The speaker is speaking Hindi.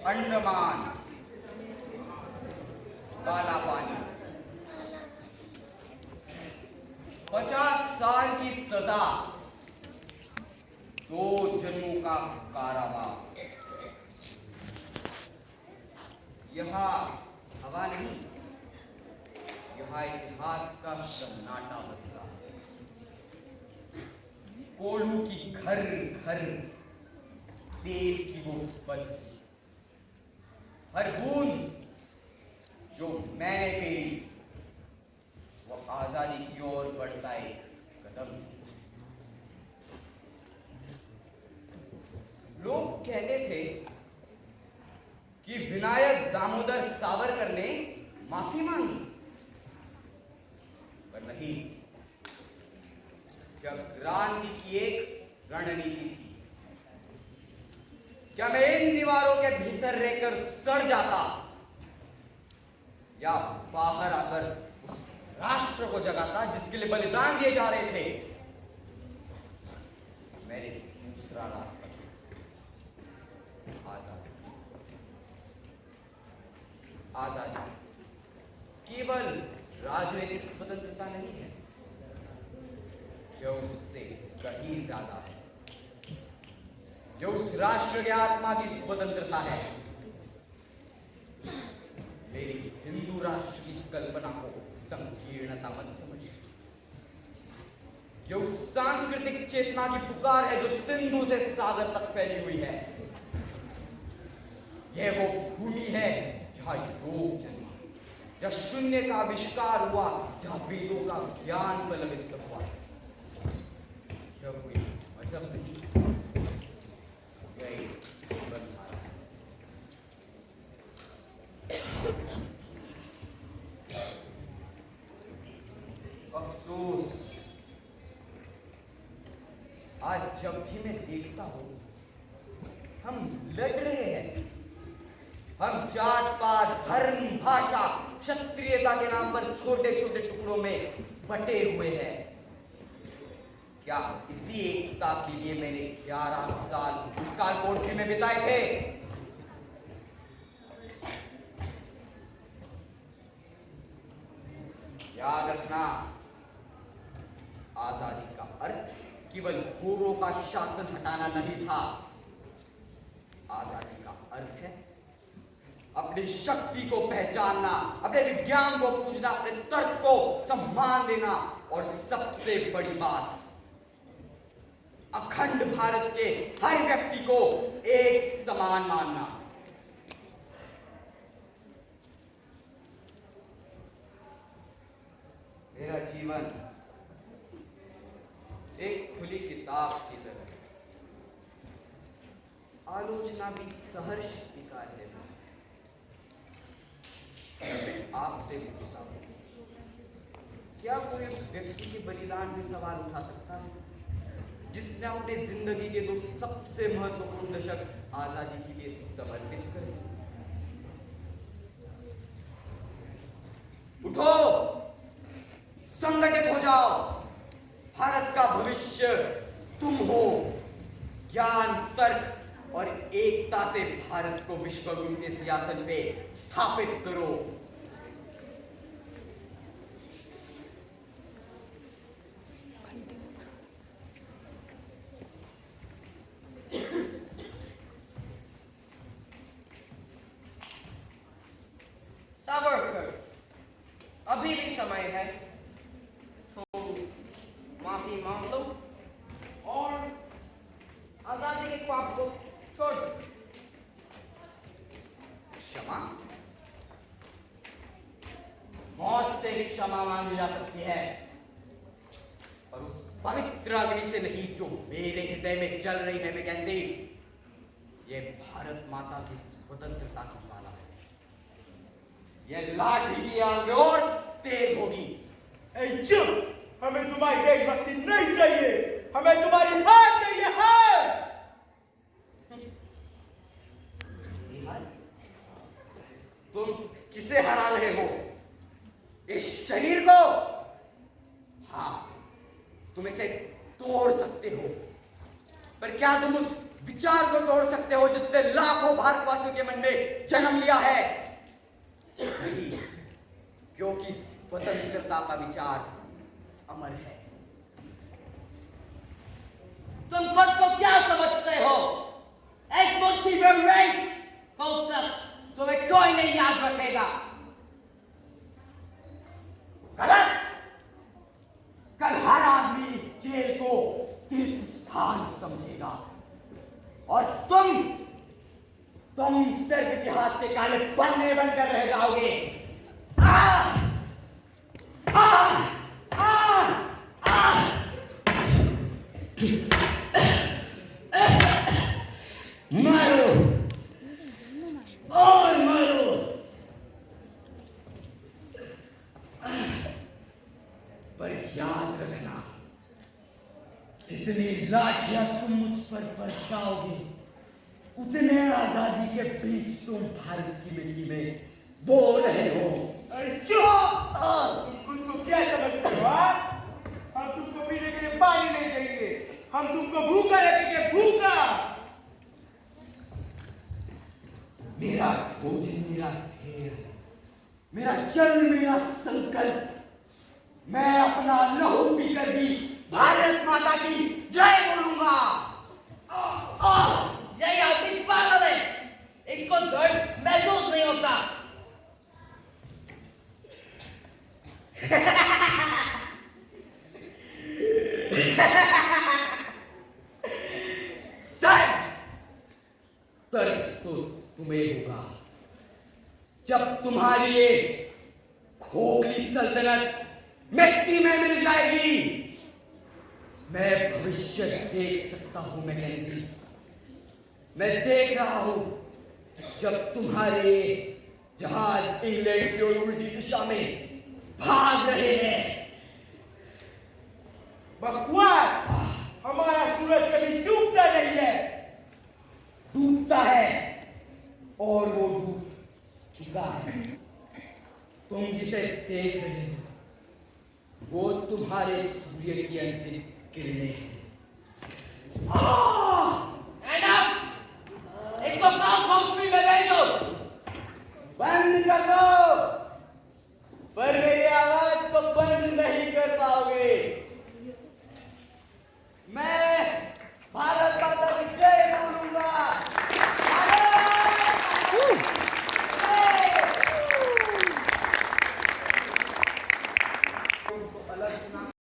अंडमान, काला पानी, 50 साल की सजा, 2 जन्मों का कारावास। यहाँ हवा नहीं, यहाँ इतिहास का सन्नाटा बसता है। कोल्हू की घर घर तेल की वो बद, हर बूंद जो मैंने पेरी वो आजादी की ओर बढ़ता एक कदम। लोग कहते थे कि विनायक दामोदर सावरकर ने माफी मांगी, पर नहीं, क्या क्रांति की एक रणनीति थी। क्या मैं इन दीवारों के भीतर रहकर सड़ जाता या बाहर आकर उस राष्ट्र को जगाता जिसके लिए बलिदान दिए जा रहे थे। मैंने दूसरा रास्ता चुना, आजादी। आजादी केवल राजनीतिक स्वतंत्रता नहीं है, जो उससे कहीं ज्यादा है, जो उस राष्ट्र की आत्मा की स्वतंत्रता है। मेरी हिंदू राष्ट्र की कल्पना को संकीर्णता मत समझिए। जो सांस्कृतिक चेतना की पुकार है जो सिंधु से सागर तक फैली हुई है। यह वो भूमि है जहां योग जन्मा, जहां शून्य का आविष्कार हुआ, जहां वेदों का ज्ञान पल्लवित हुआ। यह कोई मजहब नहीं, अफसोस आज जब भी मैं देखता हूं हम लड़ रहे हैं, हम जात पात धर्म भाषा क्षत्रियता के नाम पर छोटे छोटे टुकड़ों में बटे हुए हैं। क्या इसी एकता के लिए मैंने 11 साल उस काल कोठरी में बिताए थे? याद रखना, आजादी का अर्थ केवल गोरों का शासन हटाना नहीं था। आजादी का अर्थ है अपनी शक्ति को पहचानना, अपने विज्ञान को पूजना, अपने तर्क को सम्मान देना और सबसे बड़ी बात, अखंड भारत के हर व्यक्ति को एक समान मानना। मेरा जीवन एक खुली किताब की तरह, आलोचना भी सहर्ष स्वीकार है। आपसे पूछता हूं, क्या कोई उस व्यक्ति के बलिदान पे सवाल उठा सकता है जिसने अपने जिंदगी के 2 सबसे महत्वपूर्ण दशक आजादी के लिए समर्पित करे? उठो, संगठित हो जाओ। भारत का भविष्य तुम हो। ज्ञान, तर्क और एकता से भारत को विश्व गुरु के सिंहासन पे स्थापित करो। सावरकर, अभी भी समय है, तो माफी मांग लो और आजादी के ख्वाब को छोड़ दो। क्षमा? मौत से क्षमा मांगी जा सकती है, और उस पवित्र अग्नि से नहीं जो मेरे हृदय में जल रही है। मैकेंजी, ये भारत माता की स्वतंत्रता की ज्वाला है। ये लाठी की आग और तेज होगी। चुप! हमें तुम्हारी देशभक्ति नहीं चाहिए, हमें तुम्हारी हार चाहिए। हार! तुम किसे हरा रहे हो? इस शरीर को? हाँ, तुम इसे तोड़ सकते हो, पर क्या तुम उस विचार को तोड़ सकते हो जिसने लाखों भारतवासियों के मन में जन्म लिया है। क्योंकि स्वतंत्रता का विचार अमर है। तुम खुद को क्या समझते हो? एक मुट्ठी में रेत को तक तुम्हें कोई नहीं याद रखेगा। गलत। कल हर आदमी इस जेल को तीर्थ स्थान समझेगा और तुम सिर्फ इतिहास के काले पन्ने बनकर रह जाओगे। मारो और मारो। पर याद रखना, जितनी लाठियां तुम मुझ पर बरसाओगे उतने आजादी के बीच तुम भारत की मिट्टी में बो रहे हो। अरे चुप! तुम खुद को क्या समझते हो? हम तुमको पीने के लिए पानी नहीं देंगे, हम तुमको भूखा रखेंगे, भूखा। मेरा भोजन, मेरा ढेर, मेरा जल, मेरा संकल्प। मैं अपना लहू पीकर भी भारत माता की जय बोलूंगा। यही आदमी पागल है, इसको दर्द महसूस नहीं होता। दर्द तो तुम्हें होगा जब तुम्हारी ये खोखली सल्तनत मिट्टी में मिल जाएगी। मैं भविष्य देख सकता हूं मैकेंजी। मैं देख रहा हूं जब तुम्हारे जहाज इंग्लैंड की ओर उल्टी दिशा में भाग रहे हैं। बकवास! हमारा सूरज कभी डूबता नहीं है। डूबता है और वो डूब चुका है। तुम जिसे देख रहे हो वो तुम्हारे सूर्य की अंतिम किरणें हैं। इसको फैक्ट्री में ले जाओ। बंद कर दो, पर मेरी आवाज को बंद नहीं कर पाओगे।